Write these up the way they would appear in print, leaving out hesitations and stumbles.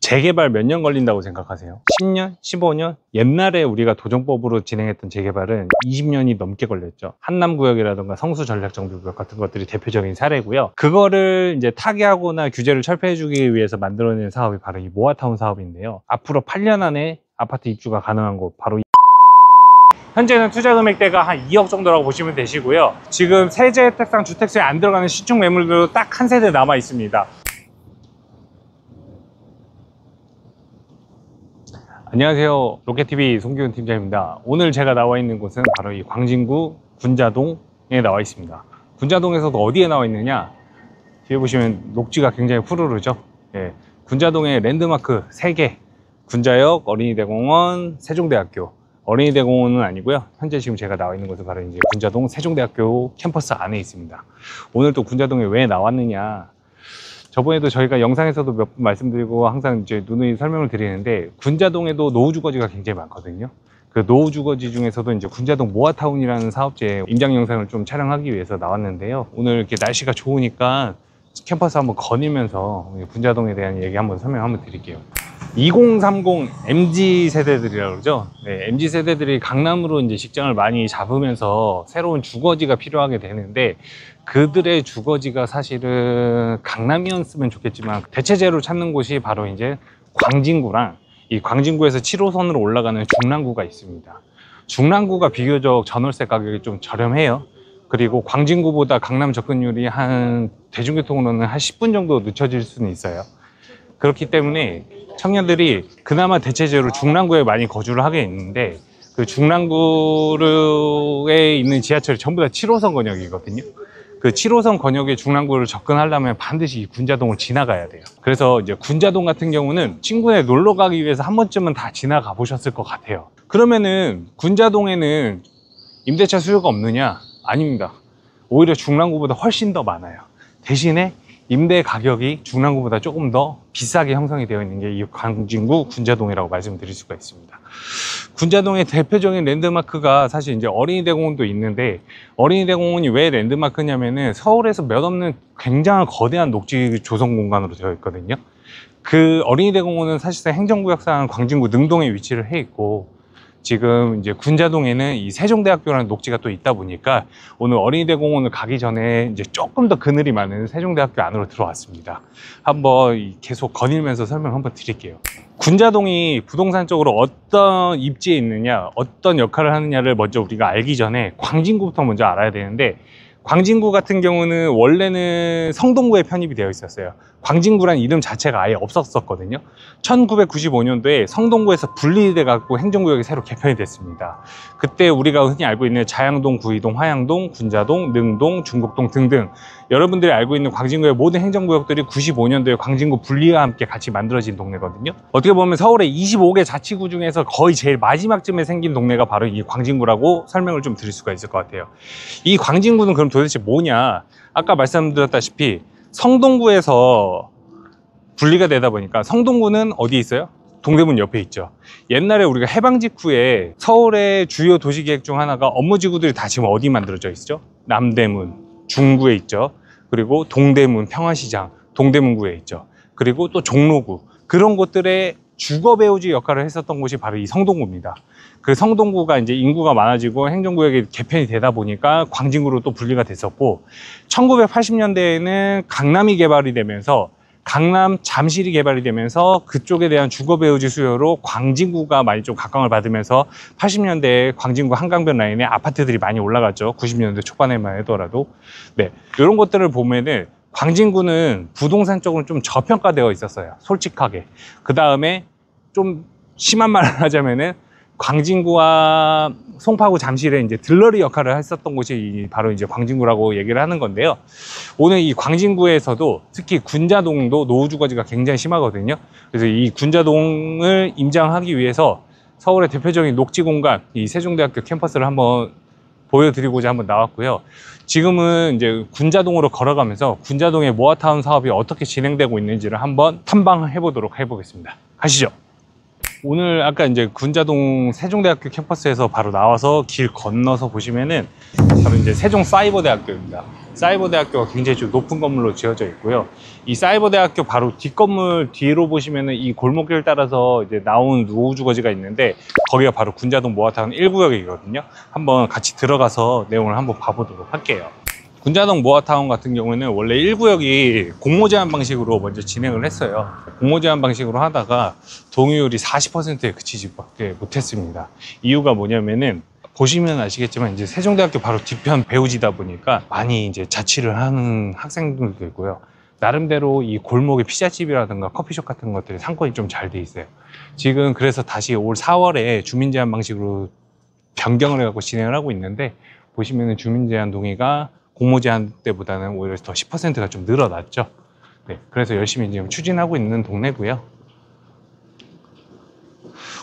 재개발 몇 년 걸린다고 생각하세요? 10년? 15년? 옛날에 우리가 도정법으로 진행했던 재개발은 20년이 넘게 걸렸죠. 한남구역이라든가 성수전략정비구역 같은 것들이 대표적인 사례고요. 그거를 이제 타개하거나 규제를 철폐해주기 위해서 만들어낸 사업이 바로 이 모아타운 사업인데요. 앞으로 8년 안에 아파트 입주가 가능한 곳 바로 현재는 투자 금액대가 한 2억 정도라고 보시면 되시고요. 지금 세제 혜택상 주택수에 안 들어가는 신축 매물도 딱 한 세대 남아 있습니다. 안녕하세요, 로켓TV 송기훈 팀장입니다. 오늘 제가 나와 있는 곳은 바로 이 광진구 군자동에 나와 있습니다. 군자동에서도 어디에 나와 있느냐, 뒤에 보시면 녹지가 굉장히 푸르르죠. 예, 군자동에 랜드마크 3개, 군자역, 어린이대공원, 세종대학교. 어린이대공원은 아니고요. 현재 지금 제가 나와 있는 곳은 바로 이제 군자동 세종대학교 캠퍼스 안에 있습니다. 오늘 또 군자동에 왜 나왔느냐, 저번에도 저희가 영상에서도 몇 번 말씀드리고 항상 이제 누누이 설명을 드리는데, 군자동에도 노후주거지가 굉장히 많거든요. 그 노후주거지 중에서도 이제 군자동 모아타운이라는 사업체 임장 영상을 좀 촬영하기 위해서 나왔는데요. 오늘 이렇게 날씨가 좋으니까 캠퍼스 한번 거니면서 군자동에 대한 얘기 한번 설명 한번 드릴게요. 2030 MZ 세대들이라고 그러죠. 네, MZ 세대들이 강남으로 이제 직장을 많이 잡으면서 새로운 주거지가 필요하게 되는데, 그들의 주거지가 사실은 강남이었으면 좋겠지만 대체제로 찾는 곳이 바로 이제 광진구랑, 이 광진구에서 7호선으로 올라가는 중랑구가 있습니다. 중랑구가 비교적 전월세 가격이 좀 저렴해요. 그리고 광진구보다 강남 접근율이 한 대중교통으로는 한 10분 정도 늦춰질 수는 있어요. 그렇기 때문에 청년들이 그나마 대체제로 중랑구에 많이 거주를 하게 있는데, 그 중랑구에 있는 지하철이 전부 다 7호선 권역이거든요. 그 7호선 권역의 중랑구를 접근하려면 반드시 이 군자동을 지나가야 돼요. 그래서 이제 군자동 같은 경우는 친구네 놀러 가기 위해서 한 번쯤은 다 지나가 보셨을 것 같아요. 그러면은 군자동에는 임대차 수요가 없느냐? 아닙니다. 오히려 중랑구보다 훨씬 더 많아요. 대신에 임대 가격이 중랑구보다 조금 더 비싸게 형성이 되어 있는 게 이 광진구 군자동이라고 말씀드릴 수가 있습니다. 군자동의 대표적인 랜드마크가 사실 이제 어린이대공원도 있는데, 어린이대공원이 왜 랜드마크냐면은 서울에서 몇 없는 굉장한 거대한 녹지 조성 공간으로 되어 있거든요. 그 어린이대공원은 사실상 행정구역상 광진구 능동에 위치를 해 있고, 지금 이제 군자동에는 이 세종대학교라는 녹지가 또 있다 보니까 오늘 어린이대공원을 가기 전에 이제 조금 더 그늘이 많은 세종대학교 안으로 들어왔습니다. 한번 계속 거닐면서 설명 한번 드릴게요. 군자동이 부동산적으로 어떤 입지에 있느냐, 어떤 역할을 하느냐를 먼저 우리가 알기 전에 광진구부터 먼저 알아야 되는데, 광진구 같은 경우는 원래는 성동구에 편입이 되어 있었어요. 광진구란 이름 자체가 아예 없었거든요. 1995년도에 성동구에서 분리돼 갖고 행정구역이 새로 개편이 됐습니다. 그때 우리가 흔히 알고 있는 자양동, 구이동, 화양동, 군자동, 능동, 중곡동 등등 여러분들이 알고 있는 광진구의 모든 행정구역들이 95년도에 광진구 분리와 함께 같이 만들어진 동네거든요. 어떻게 보면 서울의 25개 자치구 중에서 거의 제일 마지막쯤에 생긴 동네가 바로 이 광진구라고 설명을 좀 드릴 수가 있을 것 같아요. 이 광진구는 그럼 도대체 뭐냐? 아까 말씀드렸다시피 성동구에서 분리가 되다 보니까, 성동구는 어디 있어요? 동대문 옆에 있죠. 옛날에 우리가 해방 직후에 서울의 주요 도시계획 중 하나가 업무지구들이 다 지금 어디 만들어져 있죠? 남대문, 중구에 있죠. 그리고 동대문, 평화시장, 동대문구에 있죠. 그리고 또 종로구, 그런 곳들의 주거배우지 역할을 했었던 곳이 바로 이 성동구입니다. 그 성동구가 이제 인구가 많아지고 행정구역이 개편이 되다 보니까 광진구로 또 분리가 됐었고, 1980년대에는 강남이 개발이 되면서, 강남 잠실이 개발이 되면서 그쪽에 대한 주거배우지 수요로 광진구가 많이 좀 각광을 받으면서 80년대에 광진구 한강변 라인에 아파트들이 많이 올라갔죠. 90년대 초반에만 하더라도. 네, 이런 것들을 보면은 광진구는 부동산적으로 좀 저평가되어 있었어요, 솔직하게. 그 다음에 좀 심한 말을 하자면은 광진구와 송파구, 잠실에 이제 들러리 역할을 했었던 곳이 바로 이제 광진구라고 얘기를 하는 건데요. 오늘 이 광진구에서도 특히 군자동도 노후주거지가 굉장히 심하거든요. 그래서 이 군자동을 임장하기 위해서 서울의 대표적인 녹지 공간, 이 세종대학교 캠퍼스를 한번 보여드리고자 한번 나왔고요. 지금은 이제 군자동으로 걸어가면서 군자동의 모아타운 사업이 어떻게 진행되고 있는지를 한번 탐방해 보도록 해보겠습니다. 가시죠. 오늘 아까 이제 군자동 세종대학교 캠퍼스에서 바로 나와서 길 건너서 보시면은 바로 이제 세종사이버대학교입니다. 사이버대학교가 굉장히 좀 높은 건물로 지어져 있고요. 이 사이버대학교 바로 뒷건물 뒤로 보시면은 이 골목길 따라서 이제 나온 노후주거지가 있는데 거기가 바로 군자동 모아타운 1구역이거든요. 한번 같이 들어가서 내용을 한번 봐보도록 할게요. 군자동 모아타운 같은 경우에는 원래 1구역이 공모 제한 방식으로 먼저 진행을 했어요. 공모 제한 방식으로 하다가 동의율이 40%에 그치지 밖에 못했습니다. 이유가 뭐냐면은 보시면 아시겠지만 이제 세종대학교 바로 뒤편 배우지다 보니까 많이 이제 자취를 하는 학생들도 있고요. 나름대로 이 골목에 피자집이라든가 커피숍 같은 것들이 상권이 좀 잘 돼 있어요. 지금 그래서 다시 올 4월에 주민 제한 방식으로 변경을 해갖고 진행을 하고 있는데 보시면은 주민 제한 동의가 공모 제한 때보다는 오히려 더 10%가 좀 늘어났죠. 네, 그래서 열심히 지금 추진하고 있는 동네고요.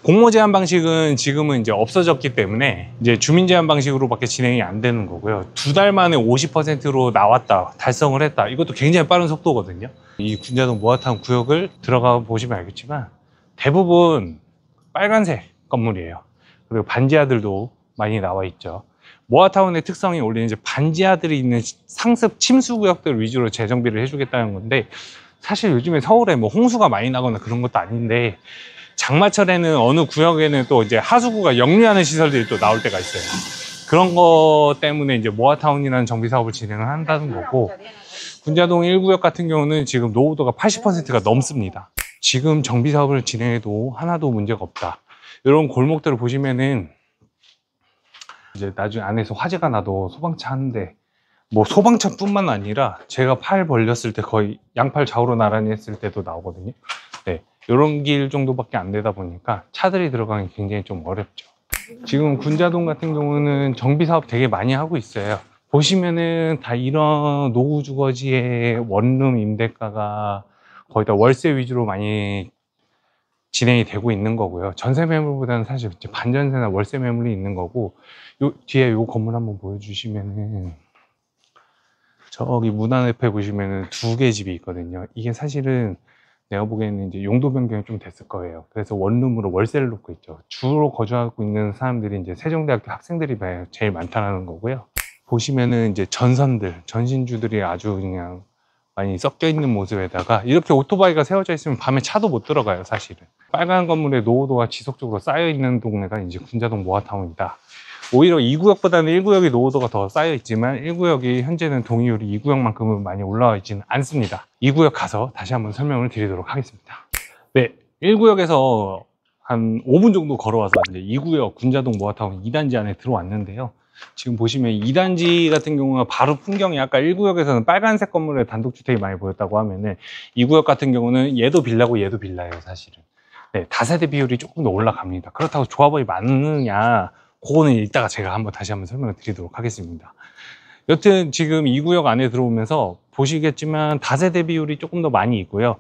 공모 제한 방식은 지금은 이제 없어졌기 때문에 이제 주민 제한 방식으로밖에 진행이 안 되는 거고요. 2달 만에 50%로 나왔다, 달성을 했다. 이것도 굉장히 빠른 속도거든요. 이 군자동 모아타운 구역을 들어가 보시면 알겠지만 대부분 빨간색 건물이에요. 그리고 반지하들도 많이 나와 있죠. 모아타운의 특성이 원래 이제 반지하들이 있는 상습 침수 구역들 위주로 재정비를 해주겠다는 건데 사실 요즘에 서울에 뭐 홍수가 많이 나거나 그런 것도 아닌데 장마철에는 어느 구역에는 또 이제 하수구가 역류하는 시설들이 또 나올 때가 있어요. 그런 거 때문에 이제 모아타운이라는 정비 사업을 진행을 한다는 거고 군자동 1구역 같은 경우는 지금 노후도가 80%가 넘습니다. 지금 정비 사업을 진행해도 하나도 문제가 없다. 이런 골목들을 보시면은 이제 나중에 안에서 화재가 나도 소방차 하는데 뭐 소방차뿐만 아니라 제가 팔 벌렸을 때 거의 양팔 좌우로 나란히 했을 때도 나오거든요. 네, 이런 길 정도밖에 안 되다 보니까 차들이 들어가기 굉장히 좀 어렵죠. 지금 군자동 같은 경우는 정비 사업 되게 많이 하고 있어요. 보시면은 다 이런 노후 주거지의 원룸 임대가가 거의 다 월세 위주로 많이 진행이 되고 있는 거고요. 전세 매물보다는 사실 반전세나 월세 매물이 있는 거고 요 뒤에 요 건물 한번 보여주시면은 저기 문 앞에 보시면은 2개 집이 있거든요. 이게 사실은 내가 보기에는 이제 용도 변경이 좀 됐을 거예요. 그래서 원룸으로 월세를 놓고 있죠. 주로 거주하고 있는 사람들이 이제 세종대학교 학생들이 제일 많다는 거고요. 보시면은 이제 전선들, 전신주들이 아주 그냥 많이 섞여 있는 모습에다가 이렇게 오토바이가 세워져 있으면 밤에 차도 못 들어가요, 사실은. 빨간 건물에 노후도가 지속적으로 쌓여 있는 동네가 이제 군자동 모아타운이다. 오히려 2구역보다는 1구역이 노후도가 더 쌓여 있지만 1구역이 현재는 동의율이 2구역만큼은 많이 올라와 있지는 않습니다. 2구역 가서 다시 한번 설명을 드리도록 하겠습니다. 네, 1구역에서 한 5분 정도 걸어와서 이제 2구역 군자동 모아타운 2단지 안에 들어왔는데요. 지금 보시면 2단지 같은 경우가 바로 풍경이 아까 1구역에서는 빨간색 건물에 단독주택이 많이 보였다고 하면은 2구역 같은 경우는 얘도 빌라고 얘도 빌라예요, 사실은. 네, 다세대 비율이 조금 더 올라갑니다. 그렇다고 조합원이 많느냐, 그거는 이따가 제가 다시 한번 설명을 드리도록 하겠습니다. 여튼 지금 2구역 안에 들어오면서 보시겠지만 다세대 비율이 조금 더 많이 있고요.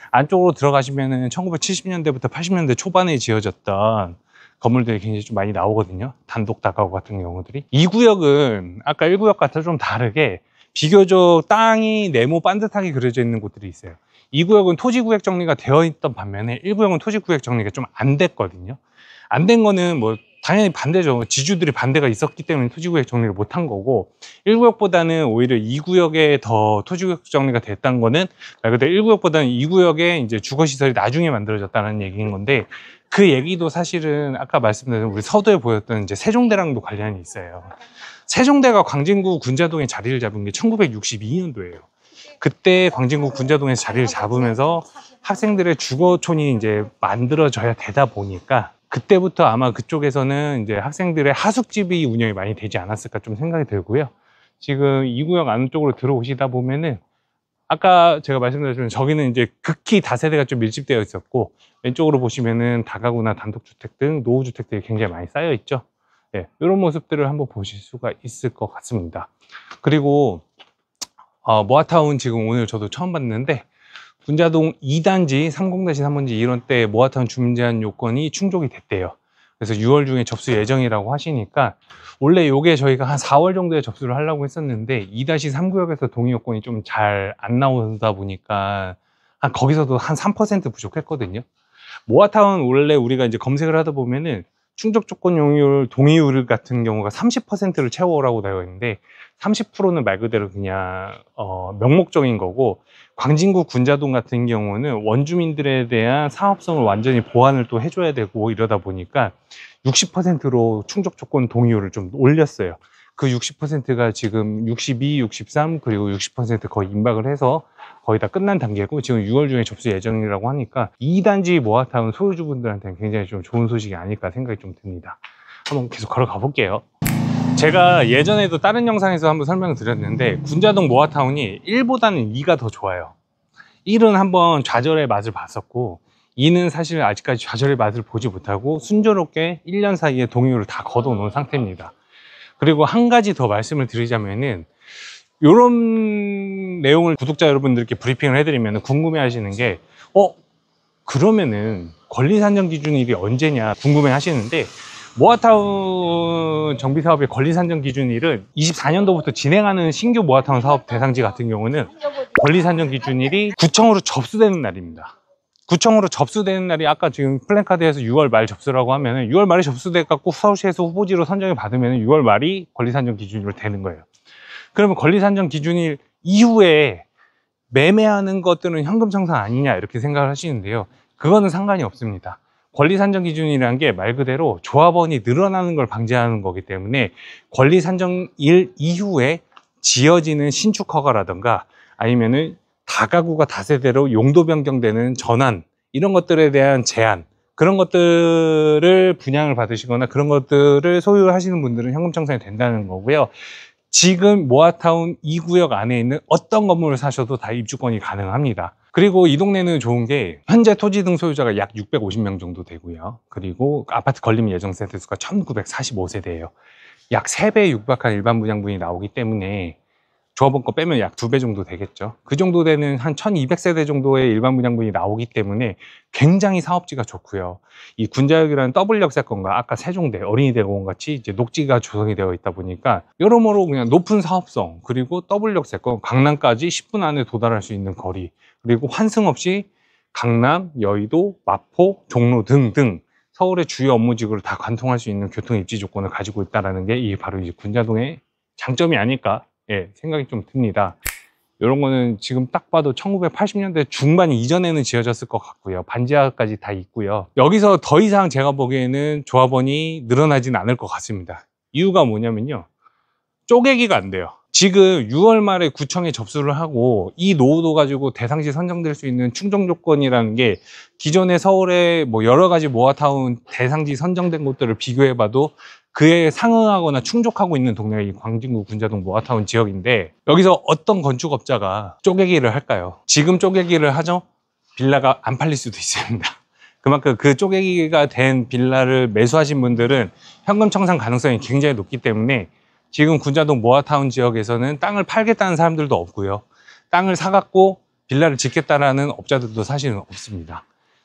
안쪽으로 들어가시면은 1970년대부터 80년대 초반에 지어졌던 건물들이 굉장히 좀 많이 나오거든요. 단독 다가구 같은 경우들이. 2구역은 아까 1구역 같아 좀 다르게 비교적 땅이 네모 반듯하게 그려져 있는 곳들이 있어요. 2구역은 토지구역 정리가 되어 있던 반면에 1구역은 토지구역 정리가 좀 안 됐거든요. 안 된 거는 뭐 당연히 반대죠. 지주들이 반대가 있었기 때문에 토지구역 정리를 못한 거고 1구역보다는 오히려 2구역에 더 토지구역 정리가 됐다는 거는 말 그대로 1구역보다는 2구역에 이제 주거시설이 나중에 만들어졌다는 얘기인 건데 그 얘기도 사실은 아까 말씀드린 우리 서도에 보였던 이제 세종대랑도 관련이 있어요. 세종대가 광진구 군자동에 자리를 잡은 게 1962년도예요. 그때 광진구 군자동에서 자리를 잡으면서 학생들의 주거촌이 이제 만들어져야 되다 보니까 그때부터 아마 그쪽에서는 이제 학생들의 하숙집이 운영이 많이 되지 않았을까 좀 생각이 들고요. 지금 2구역 안쪽으로 들어오시다 보면은 아까 제가 말씀드렸지만 저기는 이제 극히 다세대가 좀 밀집되어 있었고 왼쪽으로 보시면은 다가구나 단독주택 등 노후주택들이 굉장히 많이 쌓여 있죠. 네, 이런 모습들을 한번 보실 수가 있을 것 같습니다. 그리고 모아타운 지금 오늘 저도 처음 봤는데 군자동 2단지 30-3번지 이런 때 모아타운 주민 제한 요건이 충족이 됐대요. 그래서 6월 중에 접수 예정이라고 하시니까 원래 요게 저희가 한 4월 정도에 접수를 하려고 했었는데 2-3구역에서 동의 요건이 좀 잘 안 나오다 보니까 거기서도 한 3% 부족했거든요. 모아타운 원래 우리가 이제 검색을 하다 보면은 충족 조건 용이율, 동의율 같은 경우가 30%를 채워오라고 되어 있는데 30%는 말 그대로 그냥 명목적인 거고, 광진구 군자동 같은 경우는 원주민들에 대한 사업성을 완전히 보완을 또 해줘야 되고 이러다 보니까 60%로 충족 조건 동의율을 좀 올렸어요. 그 60%가 지금 62, 63 그리고 60% 거의 임박을 해서 거의 다 끝난 단계고, 지금 6월 중에 접수 예정이라고 하니까 2단지 모아타운 소유주분들한테는 굉장히 좀 좋은 소식이 아닐까 생각이 좀 듭니다. 한번 계속 걸어가 볼게요. 제가 예전에도 다른 영상에서 한번 설명을 드렸는데, 군자동 모아타운이 1보다는 2가 더 좋아요. 1은 한번 좌절의 맛을 봤었고, 2는 사실 아직까지 좌절의 맛을 보지 못하고 순조롭게 1년 사이에 동의율을 다 걷어 놓은 상태입니다. 그리고 한 가지 더 말씀을 드리자면은, 이런 내용을 구독자 여러분들께 브리핑을 해드리면 궁금해 하시는 게, 그러면은 권리 산정 기준일이 언제냐 궁금해 하시는데, 모아타운 정비사업의 권리 산정 기준일은 24년도부터 진행하는 신규 모아타운 사업 대상지 같은 경우는 권리 산정 기준일이 구청으로 접수되는 날입니다. 구청으로 접수되는 날이 아까 지금 플랜카드에서 6월 말 접수라고 하면은 6월 말에 접수돼 갖고 서울시에서 후보지로 선정을 받으면 6월 말이 권리 산정 기준일로 되는 거예요. 그러면 권리 산정 기준일 이후에 매매하는 것들은 현금 청산 아니냐 이렇게 생각을 하시는데요. 그거는 상관이 없습니다. 권리 산정 기준이라는 게 말 그대로 조합원이 늘어나는 걸 방지하는 거기 때문에, 권리 산정일 이후에 지어지는 신축 허가라든가 아니면은 다가구가 다세대로 용도 변경되는 전환, 이런 것들에 대한 제한, 그런 것들을 분양을 받으시거나 그런 것들을 소유하시는 분들은 현금 청산이 된다는 거고요. 지금 모아타운 2구역 안에 있는 어떤 건물을 사셔도 다 입주권이 가능합니다. 그리고 이 동네는 좋은 게 현재 토지 등 소유자가 약 650명 정도 되고요. 그리고 아파트 건립 예정 세대 수가 1945세대예요. 약 3배에 육박한 일반 분양분이 나오기 때문에 조합원 거 빼면 약 2배 정도 되겠죠. 그 정도 되는 한 1200세대 정도의 일반 분양분이 나오기 때문에 굉장히 사업지가 좋고요. 이 군자역이라는 더블 역세권과 아까 세종대, 어린이대공원 같이 이제 녹지가 조성이 되어 있다 보니까 여러모로 그냥 높은 사업성, 그리고 더블 역세권, 강남까지 10분 안에 도달할 수 있는 거리, 그리고 환승 없이 강남, 여의도, 마포, 종로 등등 서울의 주요 업무지구를 다 관통할 수 있는 교통 입지 조건을 가지고 있다는 게 이 바로 이제 군자동의 장점이 아닐까, 생각이 좀 듭니다. 이런 거는 지금 딱 봐도 1980년대 중반 이전에는 지어졌을 것 같고요. 반지하까지 다 있고요. 여기서 더 이상 제가 보기에는 조합원이 늘어나진 않을 것 같습니다. 이유가 뭐냐면요, 쪼개기가 안 돼요. 지금 6월 말에 구청에 접수를 하고 이 노후도 가지고 대상지 선정될 수 있는 충족 조건이라는 게 기존의 서울의 뭐 여러 가지 모아타운 대상지 선정된 곳들을 비교해 봐도 그에 상응하거나 충족하고 있는 동네가 이 광진구 군자동 모아타운 지역인데, 여기서 어떤 건축업자가 쪼개기를 할까요? 지금 쪼개기를 하죠? 빌라가 안 팔릴 수도 있습니다. 그만큼 그 쪼개기가 된 빌라를 매수하신 분들은 현금 청산 가능성이 굉장히 높기 때문에 지금 군자동 모아타운 지역에서는 땅을 팔겠다는 사람들도 없고요. 땅을 사갖고 빌라를 짓겠다라는 업자들도 사실은 없습니다.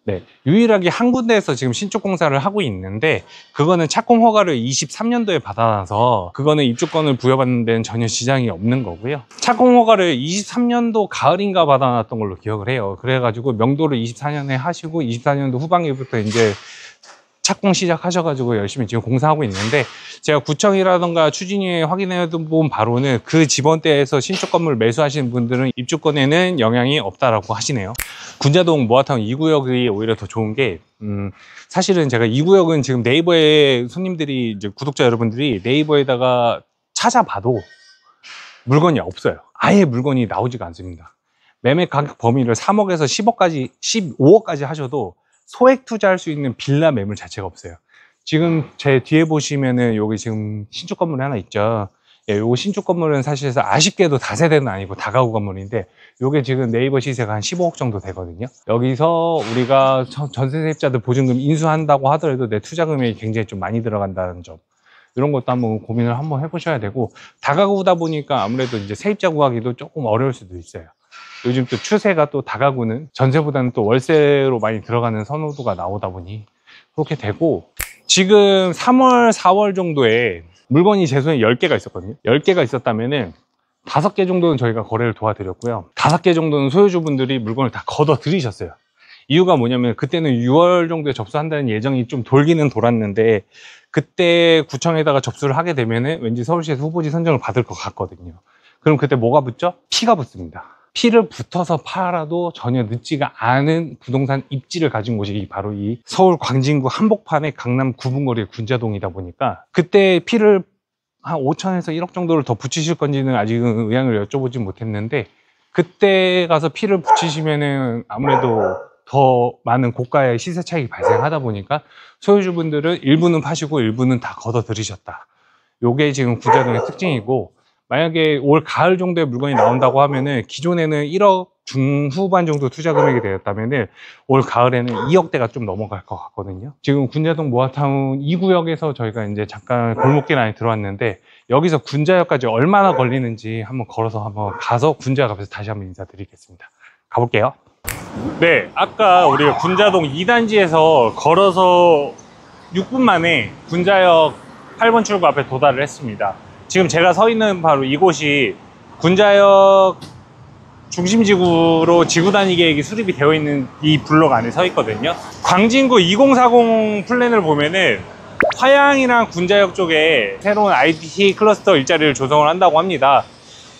네, 유일하게 한 군데에서 지금 신축 공사를 하고 있는데, 그거는 착공 허가를 23년도에 받아놔서 그거는 입주권을 부여받는 데는 전혀 지장이 없는 거고요. 착공 허가를 23년도 가을인가 받아놨던 걸로 기억을 해요. 그래가지고 명도를 24년에 하시고 24년도 후반기부터 이제 착공 시작하셔가지고 열심히 지금 공사하고 있는데, 제가 구청이라던가 추진위에 확인해 본 바로는 그 지번대에서 신축 건물 매수하시는 분들은 입주권에는 영향이 없다라고 하시네요. 군자동 모아타운 2구역이 오히려 더 좋은 게, 사실은 제가 2구역은 지금 네이버에 손님들이, 이제 구독자 여러분들이 네이버에다가 찾아봐도 물건이 없어요. 아예 물건이 나오지가 않습니다. 매매 가격 범위를 3억에서 10억까지, 15억까지 하셔도 소액 투자할 수 있는 빌라 매물 자체가 없어요. 지금 제 뒤에 보시면은 여기 지금 신축 건물이 하나 있죠. 요거 신축 건물은 사실상 아쉽게도 다세대는 아니고 다가구 건물인데, 요게 지금 네이버 시세가 한 15억 정도 되거든요. 여기서 우리가 전세 세입자들 보증금 인수한다고 하더라도 내 투자 금액이 굉장히 좀 많이 들어간다는 점, 이런 것도 한번 고민을 한번 해보셔야 되고, 다가구다 보니까 아무래도 이제 세입자 구하기도 조금 어려울 수도 있어요. 요즘 또 추세가 또 다가구는 전세보다는 또 월세로 많이 들어가는 선호도가 나오다 보니 그렇게 되고, 지금 3월, 4월 정도에 물건이 제 손에 10개가 있었거든요. 10개가 있었다면은 5개 정도는 저희가 거래를 도와드렸고요. 5개 정도는 소유주분들이 물건을 다 걷어 들이셨어요. 이유가 뭐냐면 그때는 6월 정도에 접수한다는 예정이 좀 돌기는 돌았는데 그때 구청에다가 접수를 하게 되면은 왠지 서울시에서 후보지 선정을 받을 것 같거든요. 그럼 그때 뭐가 붙죠? 피가 붙습니다. 피를 붙어서 팔아도 전혀 늦지가 않은 부동산 입지를 가진 곳이 바로 이 서울 광진구 한복판의 강남 9분 거리의 군자동이다 보니까 그때 피를 한 5천에서 1억 정도를 더 붙이실 건지는 아직은 의향을 여쭤보지 못했는데 그때 가서 피를 붙이시면은 아무래도 더 많은 고가의 시세 차익이 발생하다 보니까 소유주분들은 일부는 파시고 일부는 다 걷어 들이셨다. 요게 지금 군자동의 특징이고, 만약에 올 가을 정도에 물건이 나온다고 하면은 기존에는 1억 중후반 정도 투자 금액이 되었다면은 올 가을에는 2억대가 좀 넘어갈 것 같거든요. 지금 군자동 모아타운 2구역에서 저희가 이제 잠깐 골목길 안에 들어왔는데 여기서 군자역까지 얼마나 걸리는지 한번 걸어서 한번 가서 군자역 앞에서 다시 한번 인사드리겠습니다. 가볼게요. 네, 아까 우리가 군자동 2단지에서 걸어서 6분 만에 군자역 8번 출구 앞에 도달을 했습니다. 지금 제가 서 있는 바로 이곳이 군자역 중심지구로 지구단위 계획이 수립이 되어 있는 이 블록 안에 서 있거든요. 광진구 2040 플랜을 보면은 화양이랑 군자역 쪽에 새로운 IT 클러스터 일자리를 조성을 한다고 합니다.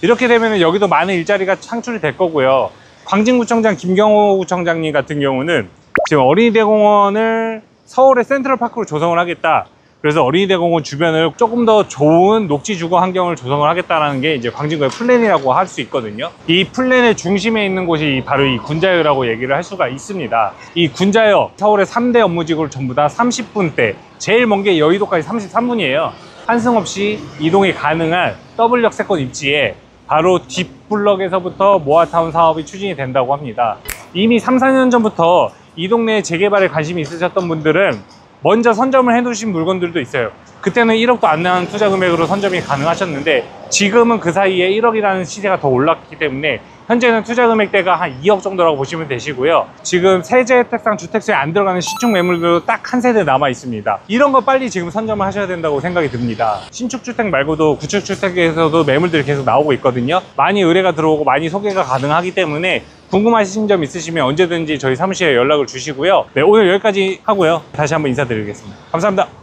이렇게 되면은 여기도 많은 일자리가 창출이 될 거고요. 광진구청장 김경호 구청장님 같은 경우는 지금 어린이대공원을 서울의 센트럴파크로 조성을 하겠다. 그래서 어린이대공원 주변을 조금 더 좋은 녹지주거 환경을 조성을 하겠다는 게 이제 광진구의 플랜이라고 할 수 있거든요. 이 플랜의 중심에 있는 곳이 바로 이 군자역이라고 얘기를 할 수가 있습니다. 이 군자역, 서울의 3대 업무지구를 전부 다 30분대, 제일 먼 게 여의도까지 33분이에요. 환승 없이 이동이 가능한 더블역 세권 입지에 바로 뒷블럭에서부터 모아타운 사업이 추진이 된다고 합니다. 이미 3, 4년 전부터 이 동네에 재개발에 관심이 있으셨던 분들은 먼저 선점을 해두신 물건들도 있어요. 그때는 1억도 안 나는 투자 금액으로 선점이 가능하셨는데 지금은 그 사이에 1억이라는 시세가 더 올랐기 때문에 현재는 투자 금액대가 한 2억 정도라고 보시면 되시고요. 지금 세제 혜택상 주택수에 안 들어가는 신축 매물도 딱 한 세대 남아 있습니다. 이런 거 빨리 지금 선점을 하셔야 된다고 생각이 듭니다. 신축주택 말고도 구축주택에서도 매물들이 계속 나오고 있거든요. 많이 의뢰가 들어오고 많이 소개가 가능하기 때문에 궁금하신 점 있으시면 언제든지 저희 사무실에 연락을 주시고요. 네, 오늘 여기까지 하고요. 다시 한번 인사드리겠습니다. 감사합니다.